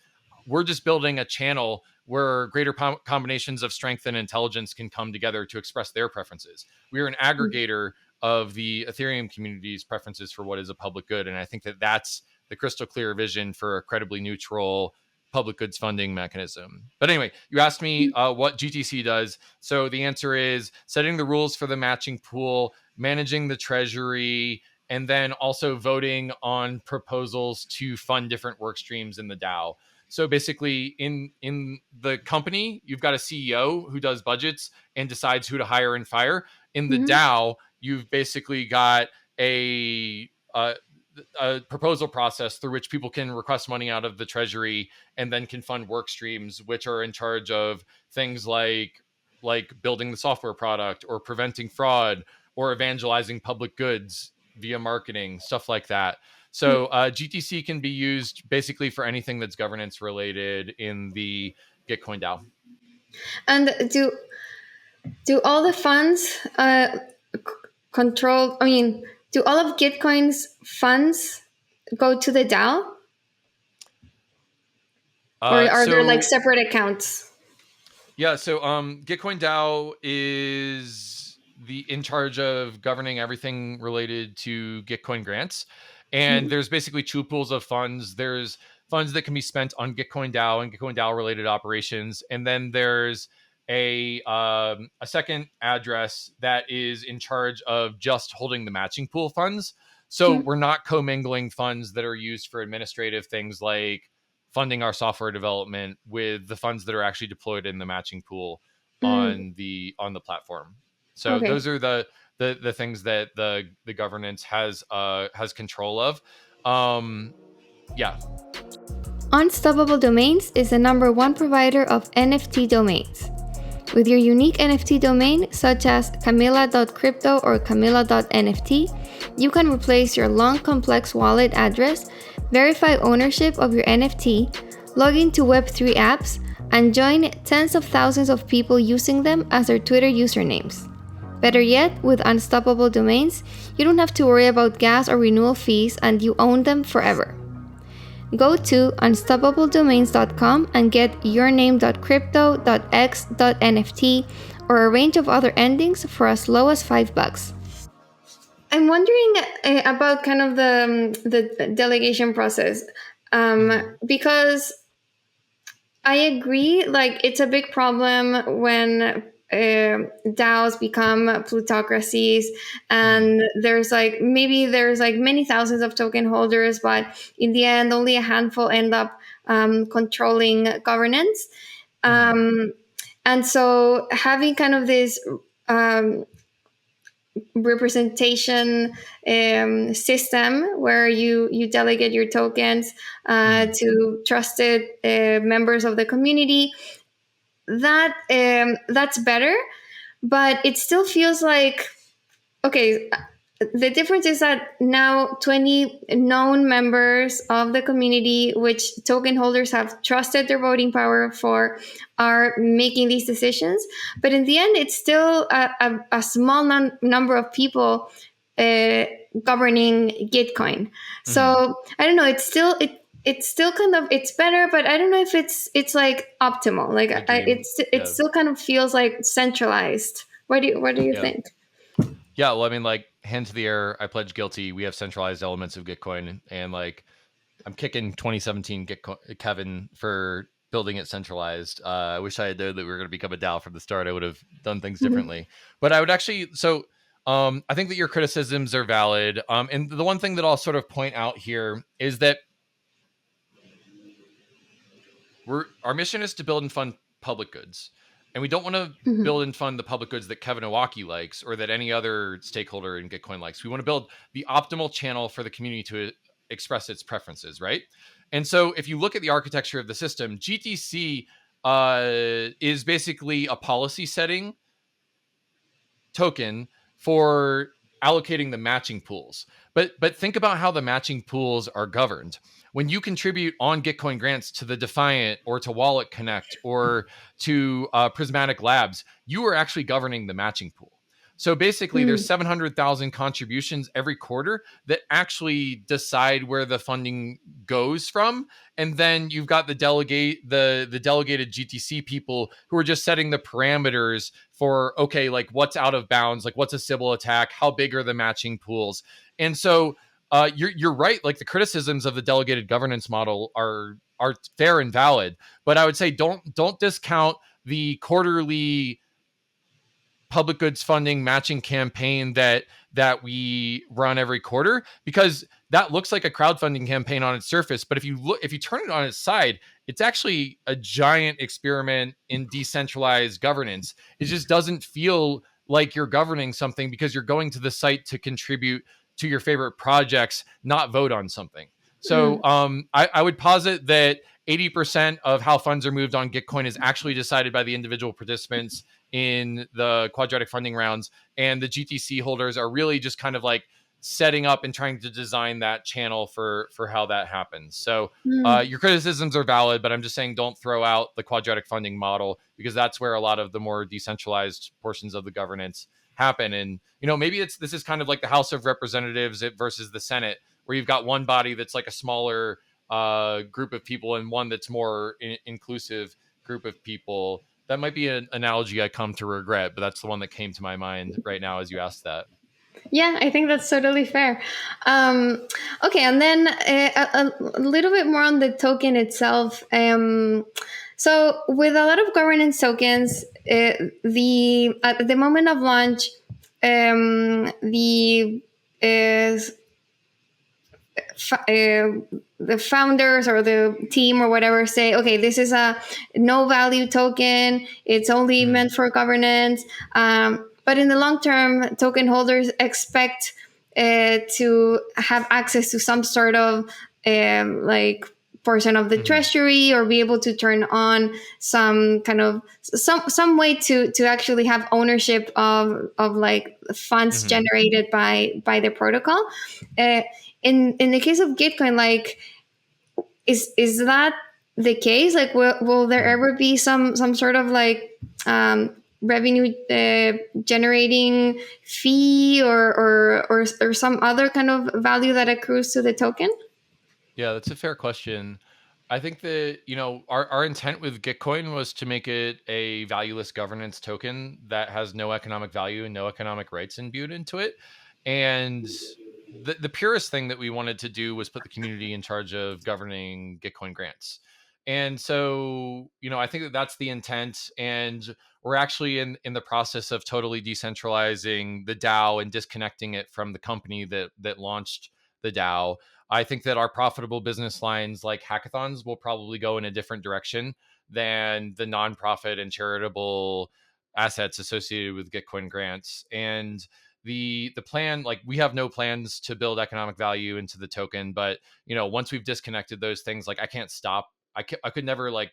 We're just building a channel where greater combinations of strength and intelligence can come together to express their preferences. We are an aggregator of the Ethereum community's preferences for what is a public good. And I think that that's the crystal clear vision for a credibly neutral public goods funding mechanism. But anyway, you asked me what GTC does. So the answer is setting the rules for the matching pool, managing the treasury, and then also voting on proposals to fund different work streams in the DAO. So basically in the company, you've got a CEO who does budgets and decides who to hire and fire. In the DAO, you've basically got a proposal process through which people can request money out of the treasury and then can fund work streams, which are in charge of things like building the software product or preventing fraud or evangelizing public goods via marketing, stuff like that. So GTC can be used basically for anything that's governance related in the Gitcoin DAO. And do all the funds control? I mean, do all of Gitcoin's funds go to the DAO, or are there like separate accounts? Yeah, so Gitcoin DAO is in charge of governing everything related to Gitcoin grants. And there's basically two pools of funds. There's funds that can be spent on Gitcoin DAO and Gitcoin DAO related operations. And then there's a second address that is in charge of just holding the matching pool funds. So we're not commingling funds that are used for administrative things like funding our software development with the funds that are actually deployed in the matching pool on the platform. So those are the things that the governance has control of. Yeah. Unstoppable Domains is the #1 provider of NFT domains. With your unique NFT domain, such as camilla.crypto or camilla.nft, you can replace your long, complex wallet address, verify ownership of your NFT, log into Web3 apps, and join tens of thousands of people using them as their Twitter usernames. Better yet, with Unstoppable Domains, you don't have to worry about gas or renewal fees, and you own them forever. Go to unstoppabledomains.com and get yourname.crypto.x.nft or a range of other endings for as low as $5. I'm wondering about kind of the delegation process, because I agree, like it's a big problem when DAOs become plutocracies, and there's many thousands of token holders, but in the end only a handful end up controlling governance. And so having kind of this representation system where you delegate your tokens to trusted members of the community, that's better, but it still feels like, okay, the difference is that now 20 known members of the community, which token holders have trusted their voting power for, are making these decisions. But in the end, it's still a small number of people governing Gitcoin. So I don't know. It's still kind of, it's better, but I don't know if it's like optimal. Like it still kind of feels like centralized. What do you think? Yeah, well, I mean, like, hand to the air, I pledge guilty. We have centralized elements of Gitcoin, and like, I'm kicking 2017 Kevin for building it centralized. I wish I had known that we were going to become a DAO from the start. I would have done things differently. But I would actually, I think that your criticisms are valid. And the one thing that I'll sort of point out here is that our mission is to build and fund public goods. And we don't want to build and fund the public goods that Kevin Owocki likes or that any other stakeholder in Gitcoin likes. We want to build the optimal channel for the community to express its preferences, right? And so if you look at the architecture of the system, GTC is basically a policy setting token for allocating the matching pools. But think about how the matching pools are governed. When you contribute on Gitcoin grants to the Defiant or to Wallet Connect or to Prismatic Labs, you are actually governing the matching pool. So basically, there's 700,000 contributions every quarter that actually decide where the funding goes from. And then you've got the delegated GTC people who are just setting the parameters for, okay, like what's out of bounds, like what's a Sybil attack, how big are the matching pools. And so you're right. Like the criticisms of the delegated governance model are fair and valid, but I would say don't discount the quarterly public goods funding matching campaign that we run every quarter, because that looks like a crowdfunding campaign on its surface. But if you turn it on its side, it's actually a giant experiment in decentralized governance. It just doesn't feel like you're governing something because you're going to the site to contribute to your favorite projects, not vote on something. So I would posit that 80% of how funds are moved on Gitcoin is actually decided by the individual participants in the quadratic funding rounds. And the GTC holders are really just kind of like setting up and trying to design that channel for how that happens. So your criticisms are valid, but I'm just saying don't throw out the quadratic funding model, because that's where a lot of the more decentralized portions of the governance happen. And, maybe this is kind of like the House of Representatives versus the Senate, where you've got one body that's like a smaller group of people and one that's more inclusive group of people. That might be an analogy I come to regret, but that's the one that came to my mind right now as you asked that. Yeah, I think that's totally fair. Okay, and then a little bit more on the token itself. So with a lot of governance tokens, at the moment of launch, the founders or the team or whatever say, okay, this is a no value token. It's only meant for governance. But in the long term, token holders expect to have access to some sort of like portion of the treasury, or be able to turn on some kind of some way to actually have ownership of like funds generated by the protocol. In the case of Gitcoin, like is that the case? Like will there ever be some sort of like revenue generating fee or some other kind of value that accrues to the token? Yeah, that's a fair question. I think that, our intent with Gitcoin was to make it a valueless governance token that has no economic value and no economic rights imbued into it. And the purest thing that we wanted to do was put the community in charge of governing Gitcoin grants. And so, I think that that's the intent. And we're actually in the process of totally decentralizing the DAO and disconnecting it from the company that launched the DAO. I think that our profitable business lines like hackathons will probably go in a different direction than the nonprofit and charitable assets associated with Gitcoin grants. And the plan, like we have no plans to build economic value into the token, but once we've disconnected those things, like I can't stop. I could never like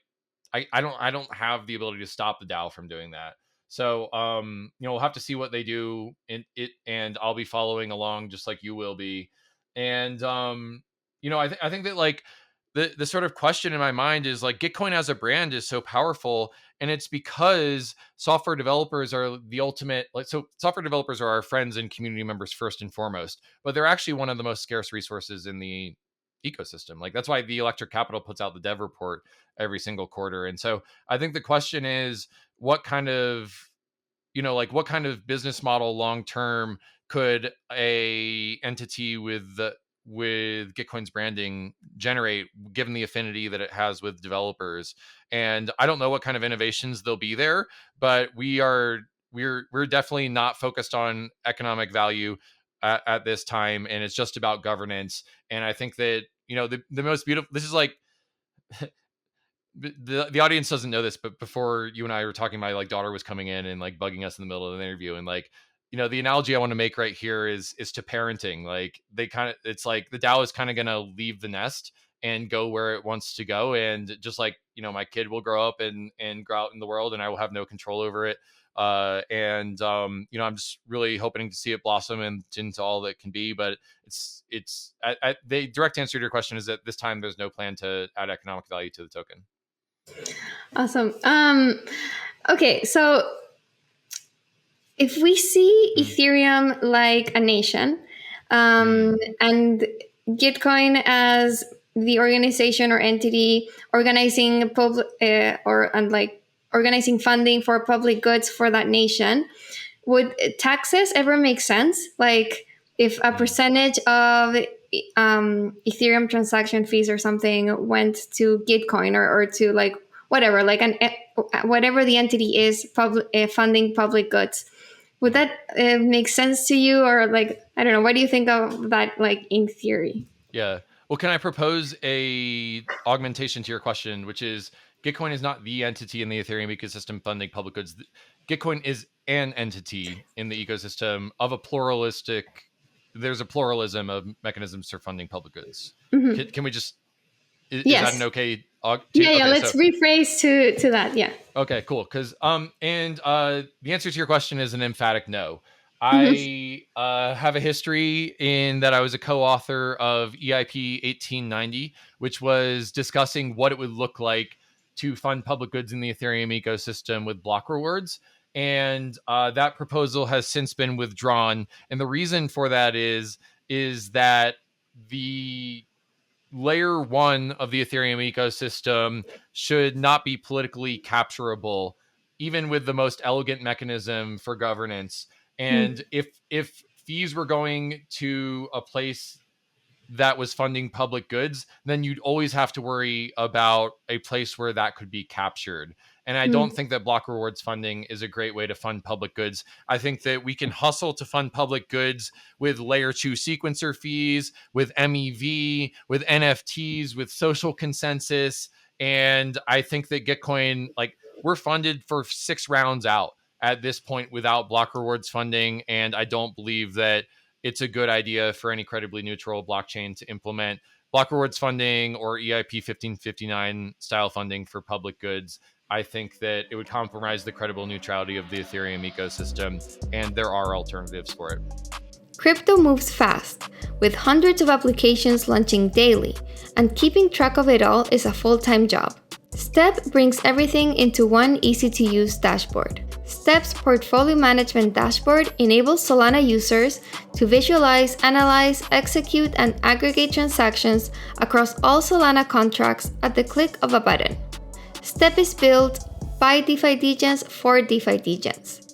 I don't have the ability to stop the DAO from doing that. So, we'll have to see what they do in it, and I'll be following along just like you will be. And, I think that like the sort of question in my mind is like Gitcoin as a brand is so powerful, and it's because software developers are the ultimate, like, so software developers are our friends and community members first and foremost, but they're actually one of the most scarce resources in the ecosystem. Like, that's why the Electric Capital puts out the dev report every single quarter. And so I think the question is, what kind of what kind of business model long term could a entity with Gitcoin's branding generate, given the affinity that it has with developers? And I don't know what kind of innovations there'll be there, but we're definitely not focused on economic value at this time, and it's just about governance. And I think that the most beautiful, this is like the audience doesn't know this, but before you and I were talking, my like daughter was coming in and like bugging us in the middle of the interview, and like, the analogy I want to make right here is to parenting. Like, it's like the Dow is kind of going to leave the nest and go where it wants to go, and just like, my kid will grow up and grow out in the world, and I will have no control over it. I'm just really hoping to see it blossom into all that it can be. But the direct answer to your question is that this time there's no plan to add economic value to the token. Awesome. Okay, so if we see Ethereum like a nation, and Gitcoin as the organization or entity organizing organizing funding for public goods for that nation, would taxes ever make sense? Like, if a percentage of Ethereum transaction fees or something went to Gitcoin or to like whatever, like whatever the entity is, funding public goods, would that make sense to you? Or like, I don't know, what do you think of that, like, in theory? Yeah. Well, can I propose a augmentation to your question, which is Gitcoin is not the entity in the Ethereum ecosystem funding public goods. Gitcoin is an entity in the ecosystem of there's a pluralism of mechanisms for funding public goods. Mm-hmm. Can we just, is that an okay? Let's rephrase to that. Yeah. Okay, cool. Because the answer to your question is an emphatic no. I have a history in that I was a co-author of EIP 1890, which was discussing what it would look like to fund public goods in the Ethereum ecosystem with block rewards. And that proposal has since been withdrawn. And the reason for that is that the layer one of the Ethereum ecosystem should not be politically capturable, even with the most elegant mechanism for governance. And if fees were going to a place that was funding public goods, then you'd always have to worry about a place where that could be captured. And I don't think that block rewards funding is a great way to fund public goods. I think that we can hustle to fund public goods with layer 2 sequencer fees, with MEV, with NFTs, with social consensus. And I think that Gitcoin, like, we're funded for 6 rounds out at this point without block rewards funding. And I don't believe that it's a good idea for any credibly neutral blockchain to implement block rewards funding or EIP 1559 style funding for public goods. I think that it would compromise the credible neutrality of the Ethereum ecosystem, and there are alternatives for it. Crypto moves fast, with hundreds of applications launching daily, and keeping track of it all is a full-time job. Step brings everything into one easy-to-use dashboard. Step's portfolio management dashboard enables Solana users to visualize, analyze, execute, and aggregate transactions across all Solana contracts at the click of a button. Step is built by DeFi degens for DeFi degens.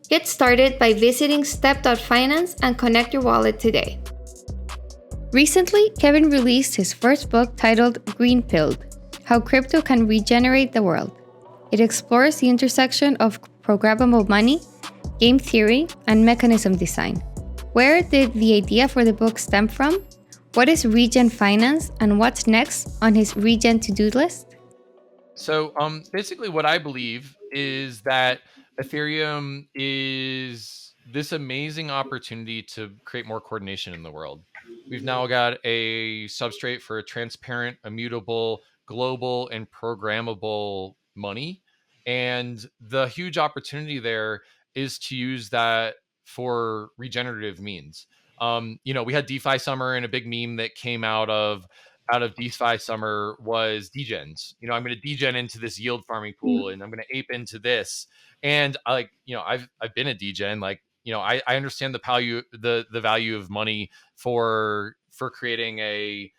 Get started by visiting step.finance and connect your wallet today. Recently, Kevin released his first book titled Greenpilled: How Crypto Can Regenerate the World. It explores the intersection of programmable money, game theory, and mechanism design. Where did the idea for the book stem from? What is regen finance, and what's next on his regen to-do list? So basically what I believe is that Ethereum is this amazing opportunity to create more coordination in the world. We've now got a substrate for a transparent, immutable, global, and programmable money. And the huge opportunity there is to use that for regenerative means. We had DeFi summer, and a big meme that came out of DeFi summer was degens. I'm going to degen into this yield farming pool, and I'm going to ape into this. And I've been a degen. I understand the value of money for creating a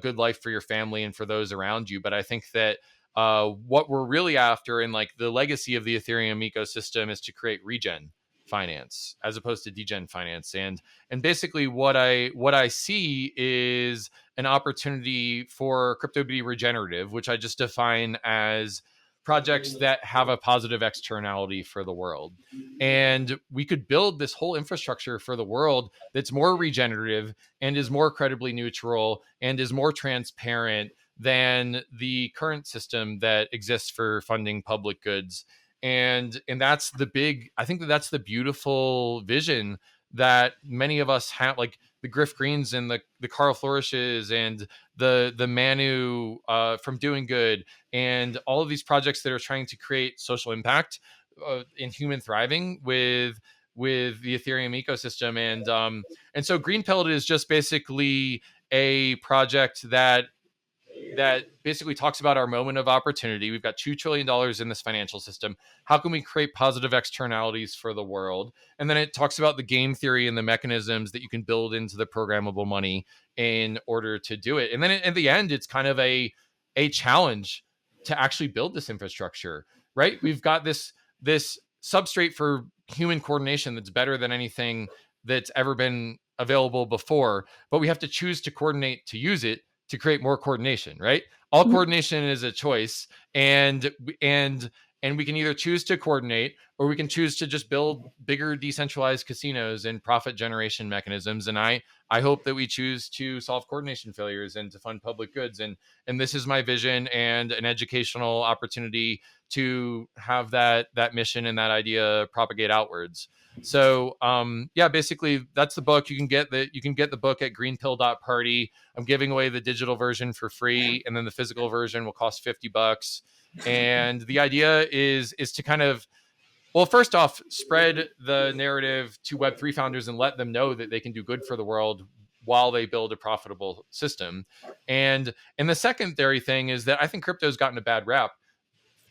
good life for your family and for those around you. But I think that what we're really after, and like the legacy of the Ethereum ecosystem, is to create regen finance as opposed to degen finance. And basically what I see is an opportunity for crypto to be regenerative, which I just define as projects that have a positive externality for the world. And we could build this whole infrastructure for the world that's more regenerative and is more credibly neutral and is more transparent than the current system that exists for funding public goods. And that's I think that's the beautiful vision that many of us have, like the Griff Greens and the Carl Flourishes and the Manu from Doing Good, and all of these projects that are trying to create social impact in human thriving with the Ethereum ecosystem. And so Greenpilled is just basically a project that basically talks about our moment of opportunity. We've got $2 trillion in this financial system. How can we create positive externalities for the world? And then it talks about the game theory and the mechanisms that you can build into the programmable money in order to do it. And then at the end, it's kind of a challenge to actually build this infrastructure, right? We've got this substrate for human coordination that's better than anything that's ever been available before, but we have to choose to coordinate to use it to create more coordination, right? All coordination is a choice, and we can either choose to coordinate, or we can choose to just build bigger decentralized casinos and profit generation mechanisms. And I hope that we choose to solve coordination failures and to fund public goods. And this is my vision and an educational opportunity to have that mission and that idea propagate outwards. So basically that's the book. You can get the book at greenpill.party. I'm giving away the digital version for free, and then the physical version will cost $50. And the idea is to kind of, well, first off, spread the narrative to Web3 founders and let them know that they can do good for the world while they build a profitable system. And the secondary thing is that I think crypto's gotten a bad rap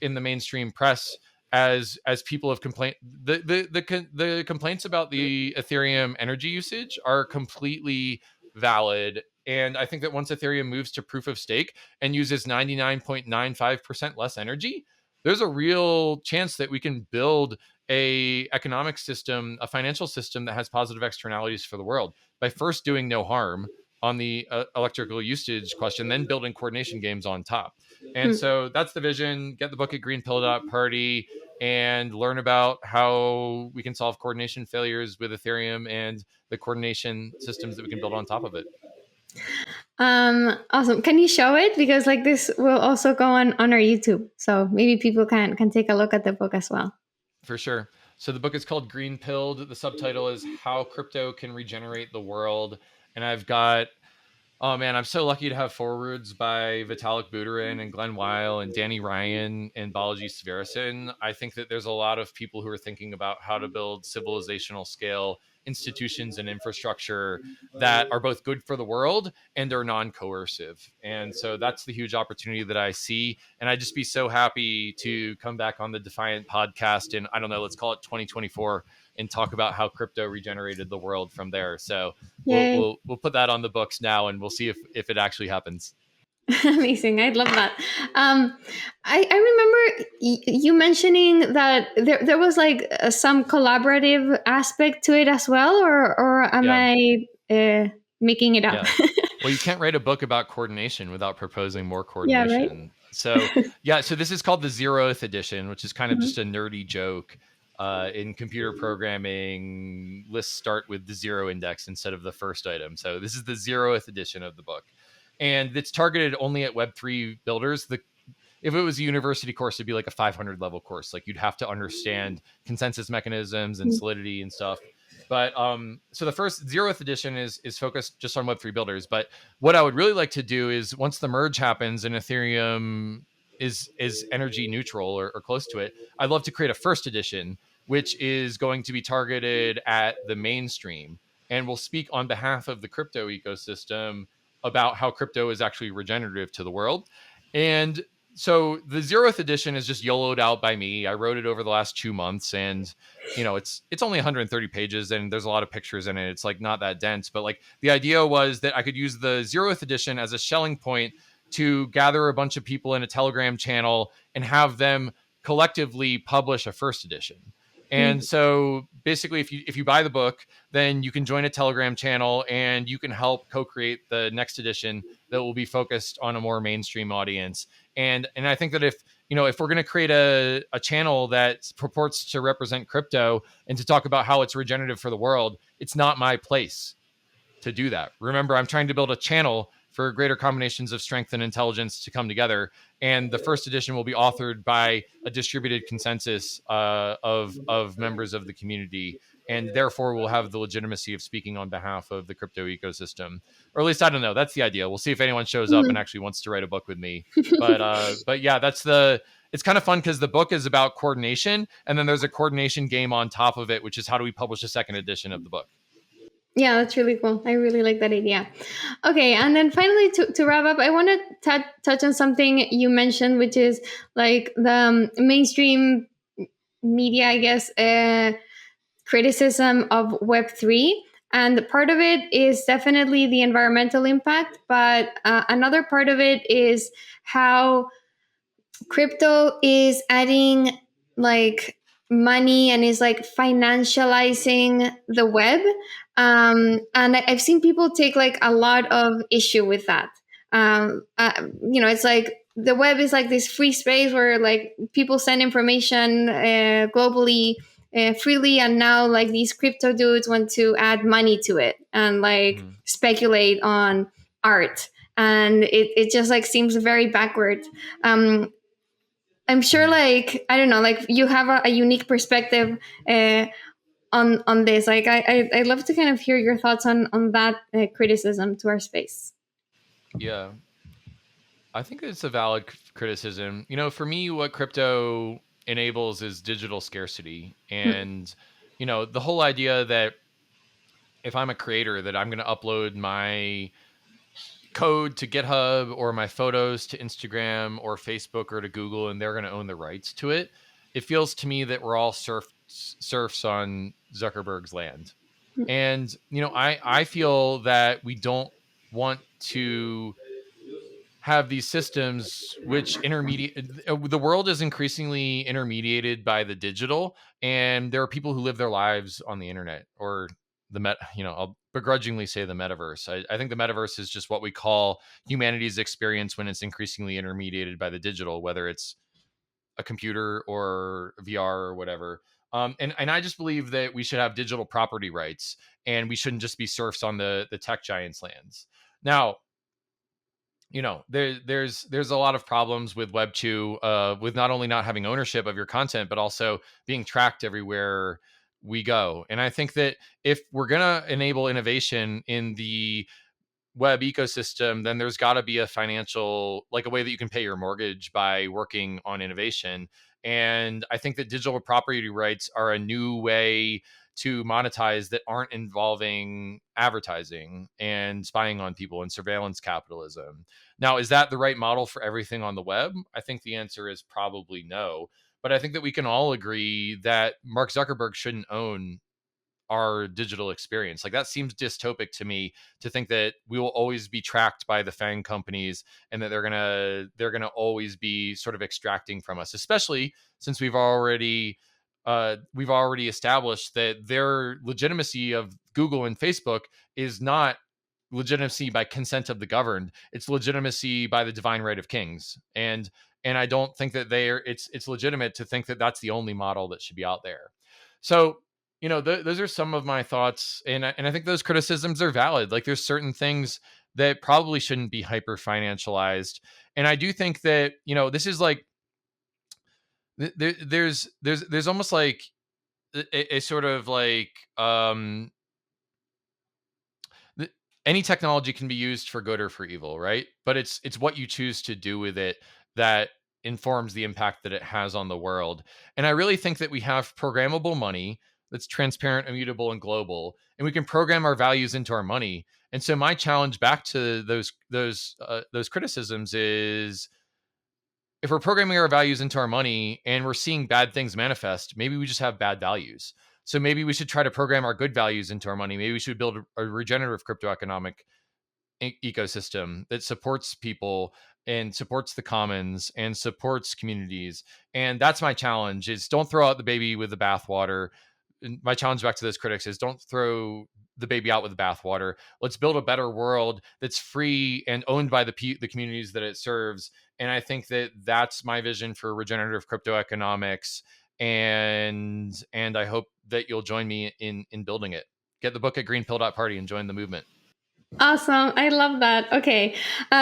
in the mainstream press as people have complained. The complaints about the Ethereum energy usage are completely valid. And I think that once Ethereum moves to proof of stake and uses 99.95% less energy, there's a real chance that we can build a economic system, a financial system that has positive externalities for the world by first doing no harm on the electrical usage question, then building coordination games on top. And so that's the vision. Get the book at greenpill.party and learn about how we can solve coordination failures with Ethereum and the coordination systems that we can build on top of it. Awesome. Can you show it? Because like this will also go on our YouTube. So maybe people can take a look at the book as well. For sure. So the book is called Greenpilled. The subtitle is How Crypto Can Regenerate the World. And I've got, oh man, I'm so lucky to have forwards by Vitalik Buterin and Glenn Weil and Danny Ryan and Balaji Sverison. I think that there's a lot of people who are thinking about how to build civilizational scale institutions and infrastructure that are both good for the world and are non-coercive. And so that's the huge opportunity that I see. And I'd just be so happy to come back on the Defiant podcast in, I don't know, let's call it 2024, and talk about how crypto regenerated the world from there. So we'll put that on the books now, and we'll see if it actually happens. Amazing. I'd love that. I remember you mentioning that there was like some collaborative aspect to it as well, or am I making it up? Yeah. Well, you can't write a book about coordination without proposing more coordination. Yeah, right? So this is called the 0th edition, which is kind of just a nerdy joke. In computer programming, lists start with the 0 index instead of the first item. So this is the 0th edition of the book. And it's targeted only at Web3 builders. If it was a university course, it'd be like a 500 level course. Like you'd have to understand consensus mechanisms and solidity and stuff. But so the first 0th edition is focused just on Web3 builders. But what I would really like to do is once the merge happens and Ethereum is energy neutral or close to it. I'd love to create a first edition, which is going to be targeted at the mainstream and will speak on behalf of the crypto ecosystem about how crypto is actually regenerative to the world. And so the 0th edition is just YOLO'd out by me. I wrote it over the last 2 months, and it's only 130 pages, and there's a lot of pictures in it. It's like not that dense, but like the idea was that I could use the 0th edition as a Schelling point to gather a bunch of people in a Telegram channel and have them collectively publish a first edition. And so basically, if you buy the book, then you can join a Telegram channel and you can help co-create the next edition that will be focused on a more mainstream audience. And I think that if we're going to create a channel that purports to represent crypto and to talk about how it's regenerative for the world, it's not my place to do that. Remember, I'm trying to build a channel for greater combinations of strength and intelligence to come together. And the first edition will be authored by a distributed consensus of members of the community, and therefore will have the legitimacy of speaking on behalf of the crypto ecosystem. Or at least, I don't know. That's the idea. We'll see if anyone shows up and actually wants to write a book with me. But yeah, it's kind of fun because the book is about coordination, and then there's a coordination game on top of it, which is how do we publish a second edition of the book. Yeah, that's really cool. I really like that idea. Okay, and then finally, to wrap up, I want to touch on something you mentioned, which is like the mainstream media, I guess, criticism of Web3. And part of it is definitely the environmental impact, but another part of it is how crypto is adding like money and is like financializing the web. And I've seen people take like a lot of issue with that. It's like the web is like this free space where like people send information globally freely, and now like these crypto dudes want to add money to it and like speculate on art, and it just like seems very backward. I'm sure, like, I don't know, like you have a unique perspective on this. Like, I'd love to kind of hear your thoughts on that criticism to our space. Yeah, I think it's a valid criticism. For me, what crypto enables is digital scarcity. And, the whole idea that if I'm a creator, that I'm going to upload my code to GitHub or my photos to Instagram or Facebook or to Google, and they're going to own the rights to it. It feels to me that we're all serfs on Zuckerberg's land. And, I feel that we don't want to have these systems which the world is increasingly intermediated by the digital, and there are people who live their lives on the internet or I'll begrudgingly say the metaverse. I think the metaverse is just what we call humanity's experience when it's increasingly intermediated by the digital, whether it's a computer or VR or whatever. And I just believe that we should have digital property rights, and we shouldn't just be serfs on the tech giants' lands. Now, there's a lot of problems with Web 2, with not only not having ownership of your content, but also being tracked everywhere we go. And I think that if we're going to enable innovation in the web ecosystem, then there's got to be a financial, like a way that you can pay your mortgage by working on innovation. And I think that digital property rights are a new way to monetize that aren't involving advertising and spying on people and surveillance capitalism. Now, is that the right model for everything on the web? I think the answer is probably no. But I think that we can all agree that Mark Zuckerberg shouldn't own our digital experience. Like, that seems dystopic to me, to think that we will always be tracked by the FANG companies and that they're gonna always be sort of extracting from us, especially since we've already established that their legitimacy of Google and Facebook is not legitimacy by consent of the governed. It's legitimacy by the divine right of kings. And I don't think that it's legitimate to think that that's the only model that should be out there. So, those are some of my thoughts, and I think those criticisms are valid. Like, there's certain things that probably shouldn't be hyper financialized, and I do think that this is like there's almost like a sort of like any technology can be used for good or for evil, right? But it's what you choose to do with it that informs the impact that it has on the world. And I really think that we have programmable money that's transparent, immutable, and global, and we can program our values into our money. And so my challenge back to those criticisms is, if we're programming our values into our money and we're seeing bad things manifest, maybe we just have bad values. So maybe we should try to program our good values into our money. Maybe we should build a regenerative crypto economic ecosystem that supports people and supports the commons and supports communities. And that's my challenge: is don't throw out the baby with the bathwater. And my challenge back to those critics is, don't throw the baby out with the bathwater. Let's build a better world that's free and owned by the communities that it serves. And I think that that's my vision for regenerative crypto economics. And I hope that you'll join me in building it. Get the book at greenpilled.party and join the movement. Awesome. I love that. Okay.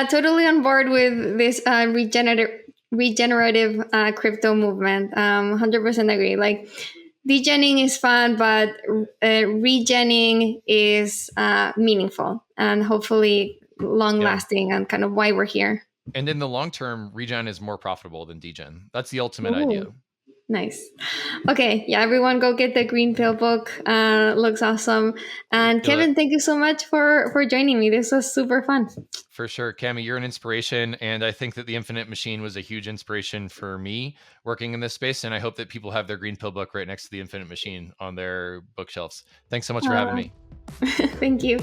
Totally on board with this regenerative crypto movement. 100% agree. Like, degenning is fun, but regenning is meaningful and hopefully long lasting, and kind of why we're here. And in the long term, regen is more profitable than degen. That's the ultimate idea. Nice. Okay. Yeah, everyone go get the Green Pill book. Looks awesome. And Kevin, thank you so much for joining me. This was super fun. For sure. Cami, you're an inspiration. And I think that the Infinite Machine was a huge inspiration for me working in this space. And I hope that people have their Green Pill book right next to the Infinite Machine on their bookshelves. Thanks so much for having me. Thank you.